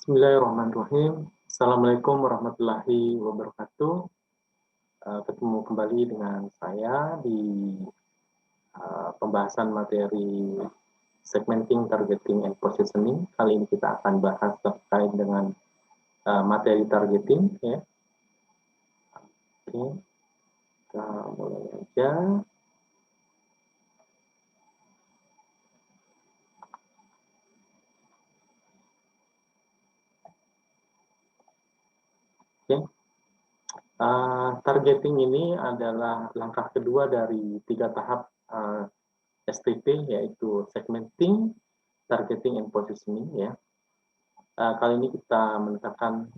Bismillahirrahmanirrahim. Assalamualaikum warahmatullahi wabarakatuh. Ketemu kembali dengan saya di pembahasan materi segmenting, targeting, and positioning. Kali ini kita akan bahas terkait dengan materi targeting. Ya. Oke, kita mulai aja. Oke. Targeting ini adalah langkah kedua dari 3 tahap STP, yaitu segmenting, targeting, and positioning. Ya. Kali ini kita menetapkan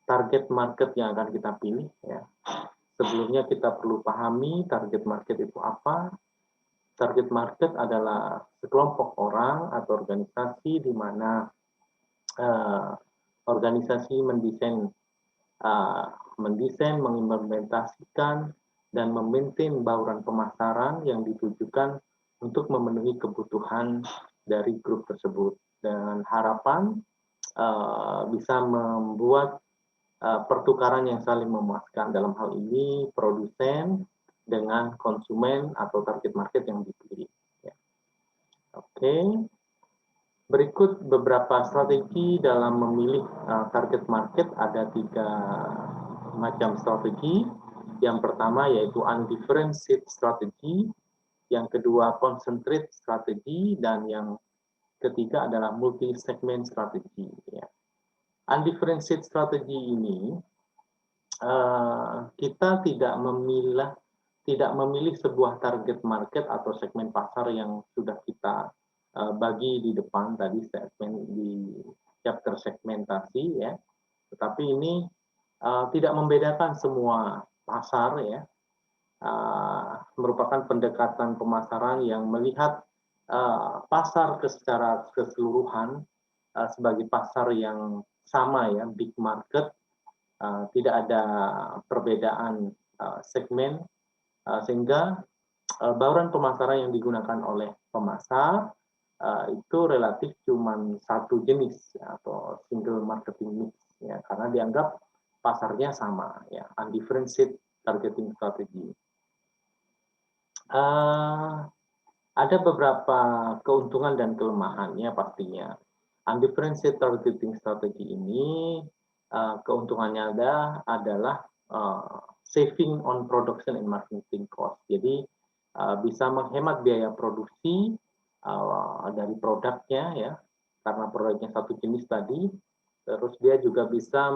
target market yang akan kita pilih. Ya. Sebelumnya kita perlu pahami target market itu apa. Target market adalah sekelompok orang atau organisasi di mana organisasi mendesain, mengimplementasikan, dan memaintain bauran pemasaran yang ditujukan untuk memenuhi kebutuhan dari grup tersebut dengan harapan bisa membuat pertukaran yang saling memuaskan. Dalam hal ini produsen dengan konsumen atau target market yang dipilih. Ya. Oke. Berikut beberapa strategi dalam memilih target market. Ada 3 macam strategi. Yang pertama yaitu undifferentiated strategy, yang kedua concentrate strategy, dan yang ketiga adalah multi-segment strategy. Ya. Undifferentiated strategy ini kita tidak memilih sebuah target market atau segmen pasar yang sudah kita bagi di depan tadi di chapter segmentasi, ya. Tetapi ini tidak membedakan semua pasar, ya. Merupakan pendekatan pemasaran yang melihat pasar secara keseluruhan sebagai pasar yang sama, ya, big market. Tidak ada perbedaan segmen, sehingga bauran pemasaran yang digunakan oleh pemasar itu relatif cuma satu jenis, ya, atau single marketing mix, ya, karena dianggap pasarnya sama, ya, undifferentiated targeting strategy. Ada beberapa keuntungan dan kelemahannya pastinya. Undifferentiated targeting strategy ini keuntungannya adalah saving on production and marketing cost. Jadi bisa menghemat biaya produksi dari produknya, ya, karena produknya satu jenis tadi. Terus dia juga bisa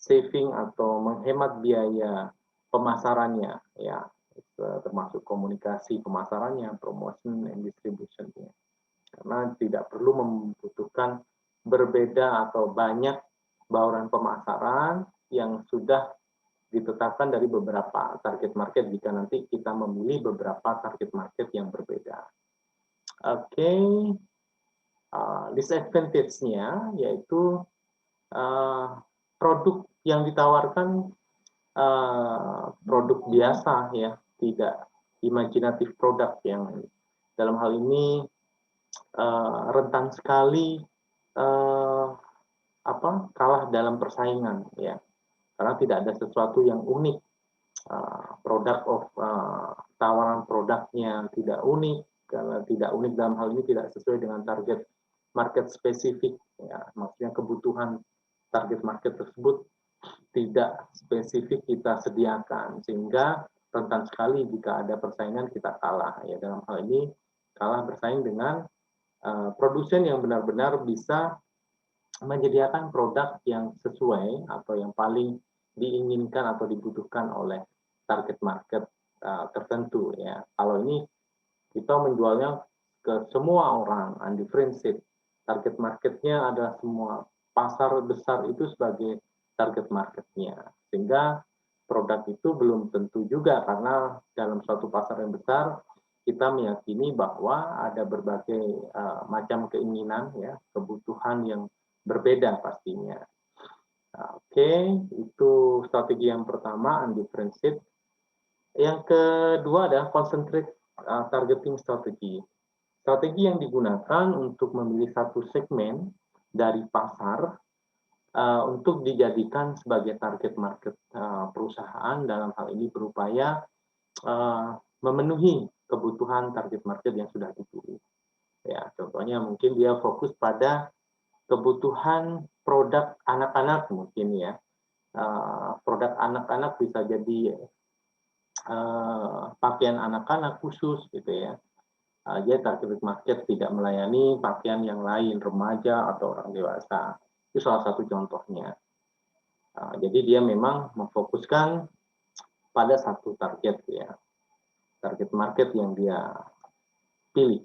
saving atau menghemat biaya pemasarannya, ya, termasuk komunikasi pemasarannya, promotion and distribution-nya. Karena tidak perlu membutuhkan berbeda atau banyak bauran pemasaran yang sudah ditetapkan dari beberapa target market jika nanti kita memilih beberapa target market yang berbeda. Oke. Disadvantage-nya yaitu produk yang ditawarkan produk biasa, ya, tidak imajinatif produk yang dalam hal ini rentan sekali kalah dalam persaingan, ya, karena tidak ada sesuatu yang unik. Tawaran produknya tidak unik, karena tidak unik dalam hal ini tidak sesuai dengan target market spesifik, ya, maksudnya kebutuhan target market tersebut tidak spesifik kita sediakan, sehingga rentan sekali jika ada persaingan kita kalah, ya. Dalam hal ini kalah bersaing dengan produsen yang benar-benar bisa menyediakan produk yang sesuai atau yang paling diinginkan atau dibutuhkan oleh target market tertentu, ya. Kalau ini kita menjualnya ke semua orang, undifferentiated. Target marketnya adalah semua pasar besar itu sebagai target marketnya, sehingga produk itu belum tentu juga, karena dalam suatu pasar yang besar kita meyakini bahwa ada berbagai macam keinginan, ya, kebutuhan yang berbeda pastinya. Oke, itu strategi yang pertama, undifferentiated. Yang kedua adalah concentrate targeting strategy. Strategi yang digunakan untuk memilih satu segmen dari pasar untuk dijadikan sebagai target market perusahaan, dalam hal ini berupaya memenuhi kebutuhan target market yang sudah dipilih. Ya, contohnya mungkin dia fokus pada kebutuhan produk anak-anak mungkin ya. Produk anak-anak bisa jadi pakaian anak-anak khusus gitu ya. Jadi target market tidak melayani pakaian yang lain, remaja atau orang dewasa. Itu salah satu contohnya. Jadi dia memang memfokuskan pada satu target ya, target market yang dia pilih.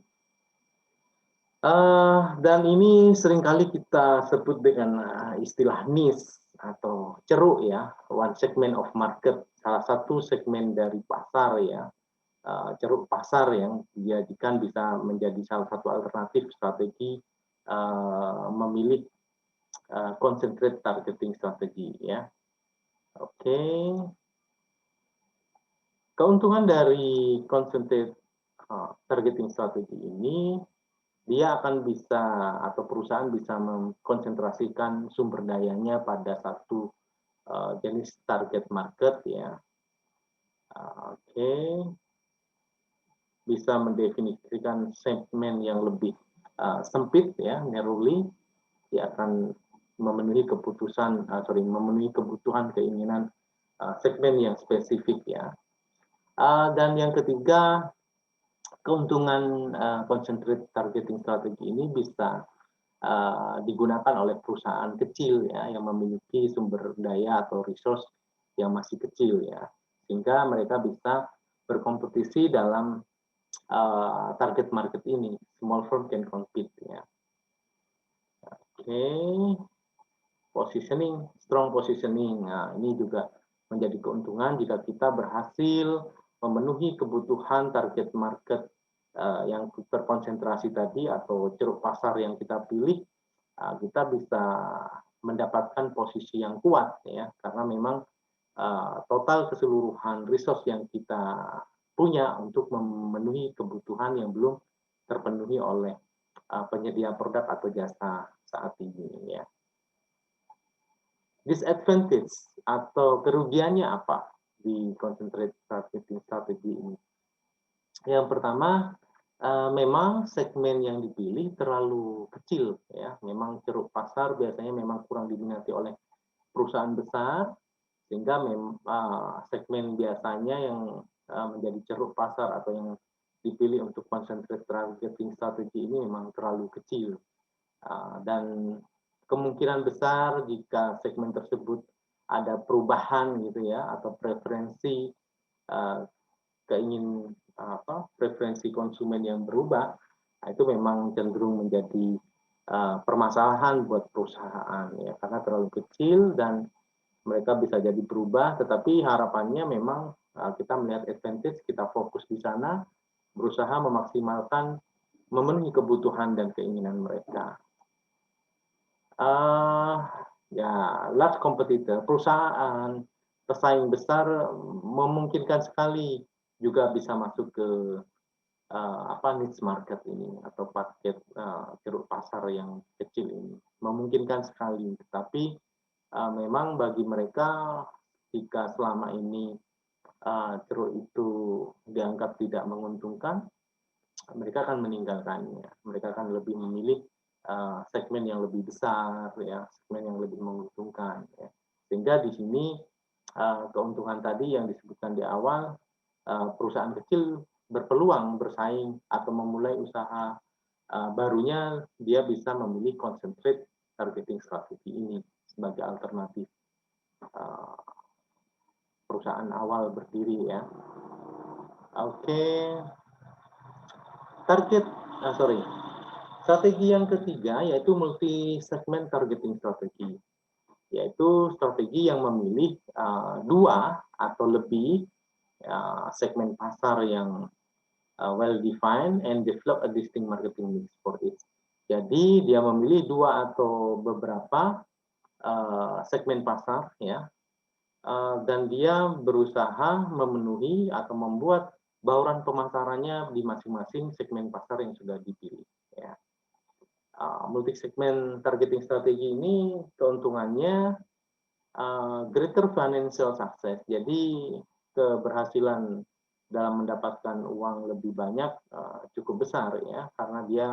Dan ini seringkali kita sebut dengan istilah niche atau ceruk ya, one segment of market, salah satu segmen dari pasar ya, ceruk pasar yang dijadikan bisa menjadi salah satu alternatif strategi memilih concentrate targeting strategi ya. Oke. Keuntungan dari concentrate targeting strategi ini, dia akan bisa atau perusahaan bisa mengkonsentrasikan sumber dayanya pada satu jenis target market ya. Oke. Bisa mendefinisikan segmen yang lebih sempit ya, narrowly. Dia akan memenuhi memenuhi kebutuhan keinginan segmen yang spesifik ya. Dan yang ketiga, keuntungan concentrate targeting strategi ini bisa digunakan oleh perusahaan kecil ya, yang memiliki sumber daya atau resource yang masih kecil ya, sehingga mereka bisa berkompetisi dalam target market ini. Small firm can compete ya. Oke. Positioning, strong positioning. Nah, ini juga menjadi keuntungan jika kita berhasil memenuhi kebutuhan target market yang terkonsentrasi tadi atau ceruk pasar yang kita pilih, kita bisa mendapatkan posisi yang kuat ya, karena memang total keseluruhan resource yang kita punya untuk memenuhi kebutuhan yang belum terpenuhi oleh penyedia produk atau jasa saat ini ya. Disadvantage atau kerugiannya apa di concentrate targeting strategi ini? Yang pertama, memang segmen yang dipilih terlalu kecil ya. Memang ceruk pasar biasanya memang kurang diminati oleh perusahaan besar, sehingga segmen biasanya yang menjadi ceruk pasar atau yang dipilih untuk concentrate targeting strategi ini memang terlalu kecil. Dan kemungkinan besar jika segmen tersebut ada perubahan gitu ya, atau preferensi preferensi konsumen yang berubah, itu memang cenderung menjadi permasalahan buat perusahaan ya, karena terlalu kecil dan mereka bisa jadi berubah. Tetapi harapannya memang kita melihat advantage, kita fokus di sana, berusaha memaksimalkan memenuhi kebutuhan dan keinginan mereka. Ya, large competitor, perusahaan pesaing besar memungkinkan sekali juga bisa masuk ke niche market ini atau paket ceruk pasar yang kecil ini, memungkinkan sekali. Tetapi memang bagi mereka, jika selama ini ceruk itu dianggap tidak menguntungkan, mereka akan meninggalkannya. Mereka akan lebih memilih segmen yang lebih besar ya, segmen yang lebih menguntungkan ya. Sehingga di sini keuntungan tadi yang disebutkan di awal, perusahaan kecil berpeluang bersaing atau memulai usaha barunya, dia bisa memilih concentrate targeting strategi ini sebagai alternatif perusahaan awal berdiri ya. Oke. Strategi yang ketiga yaitu multi segment targeting strategi, yaitu strategi yang memilih dua atau lebih segmen pasar yang well defined and develop a distinct marketing mix for it. Jadi dia memilih dua atau beberapa segmen pasar ya, dan dia berusaha memenuhi atau membuat bauran pemasarannya di masing-masing segmen pasar yang sudah dipilih ya. multi segment targeting strategi ini keuntungannya greater financial success. Jadi keberhasilan dalam mendapatkan uang lebih banyak cukup besar ya, karena dia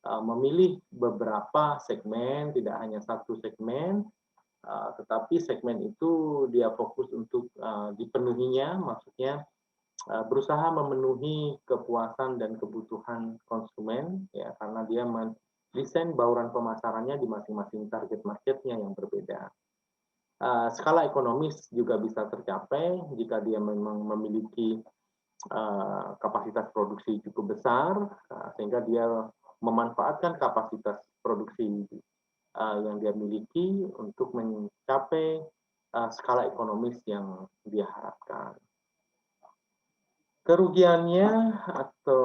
memilih beberapa segmen, tidak hanya satu segmen, tetapi segmen itu dia fokus untuk dipenuhinya, maksudnya berusaha memenuhi kepuasan dan kebutuhan konsumen ya, karena dia mendesain bauran pemasarannya di masing-masing target marketnya yang berbeda. Skala ekonomis juga bisa tercapai jika dia memang memiliki kapasitas produksi cukup besar, sehingga dia memanfaatkan kapasitas produksi yang dia miliki untuk mencapai skala ekonomis yang dia harapkan. Kerugiannya atau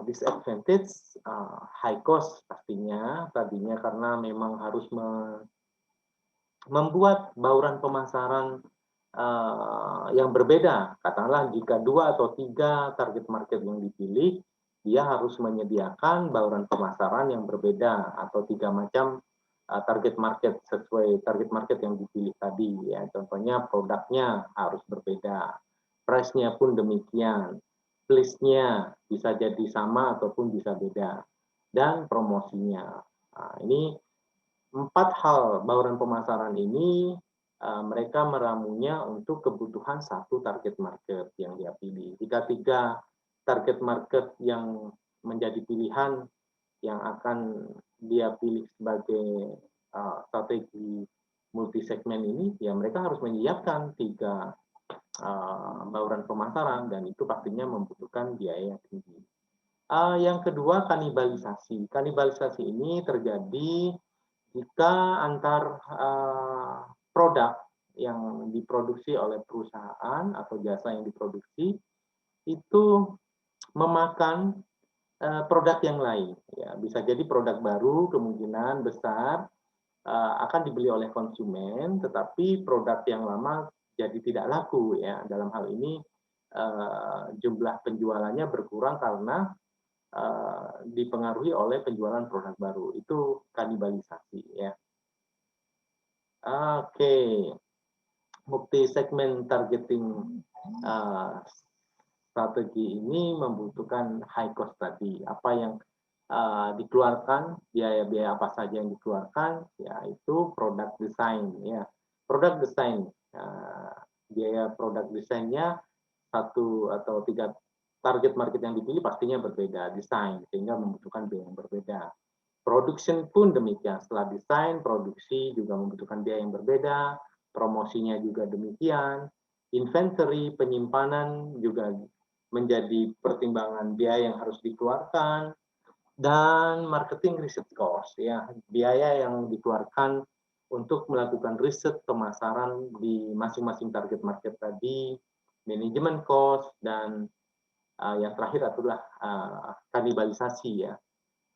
disadvantage high cost pastinya tadinya, karena memang harus membuat bauran pemasaran yang berbeda. Katakanlah jika 2 atau 3 target market yang dipilih, dia harus menyediakan bauran pemasaran yang berbeda atau 3 macam target market sesuai target market yang dipilih tadi ya. Contohnya produknya harus berbeda, price-nya pun demikian, list-nya bisa jadi sama ataupun bisa beda, dan promosinya. Nah, ini 4 hal bauran pemasaran ini mereka meramunya untuk kebutuhan satu target market yang dia pilih. Jika 3 target market yang menjadi pilihan yang akan dia pilih sebagai strategi multi segmen ini, ya mereka harus menyiapkan 3 bauran pemasaran, dan itu pastinya membutuhkan biaya yang tinggi. Yang kedua, kanibalisasi. Kanibalisasi ini terjadi jika antar produk yang diproduksi oleh perusahaan atau jasa yang diproduksi itu memakan produk yang lain. Ya, bisa jadi produk baru kemungkinan besar akan dibeli oleh konsumen, tetapi produk yang lama jadi tidak laku. Ya, dalam hal ini jumlah penjualannya berkurang karena dipengaruhi oleh penjualan produk baru. Itu kanibalisasi ya. Oke, multi segment targeting strategi ini membutuhkan high cost tadi. Apa yang dikeluarkan, biaya-biaya apa saja yang dikeluarkan, yaitu produk design ya. Produk design, biaya produk desainnya 1 atau 3 target market yang dipilih pastinya berbeda, desain, sehingga membutuhkan biaya yang berbeda. Production pun demikian, setelah desain, produksi juga membutuhkan biaya yang berbeda, promosinya juga demikian, inventory, penyimpanan juga menjadi pertimbangan biaya yang harus dikeluarkan, dan marketing research cost, ya, biaya yang dikeluarkan untuk melakukan riset pemasaran di masing-masing target market tadi, manajemen cost, dan yang terakhir adalah kanibalisasi ya.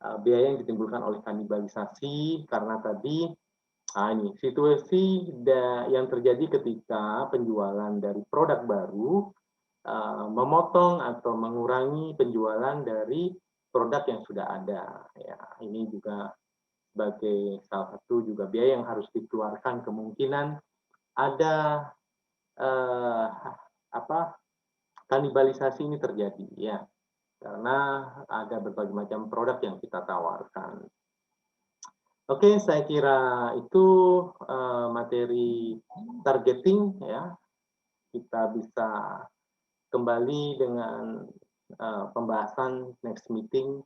Biaya yang ditimbulkan oleh kanibalisasi karena tadi ini situasi yang terjadi ketika penjualan dari produk baru memotong atau mengurangi penjualan dari produk yang sudah ada. Ya, ini juga sebagai salah satu juga biaya yang harus dikeluarkan, kemungkinan ada kanibalisasi ini terjadi ya, karena ada berbagai macam produk yang kita tawarkan. Oke, saya kira itu materi targeting ya. Kita bisa kembali dengan pembahasan next meeting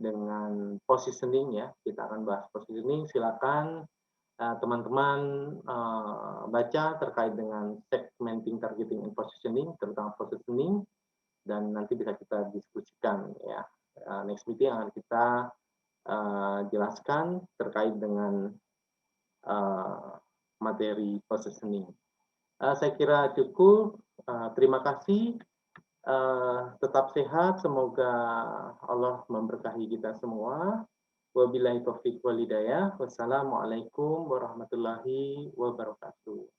dengan positioning ya. Kita akan bahas positioning. Silakan teman-teman baca terkait dengan segmenting, targeting, and positioning, terutama positioning, dan nanti bisa kita diskusikan ya. Next meeting akan kita jelaskan terkait dengan materi positioning. Saya kira cukup. Terima kasih. Tetap sehat. Semoga Allah memberkahi kita semua. Wabillahi taufiq wal hidayah. Wassalamualaikum warahmatullahi wabarakatuh.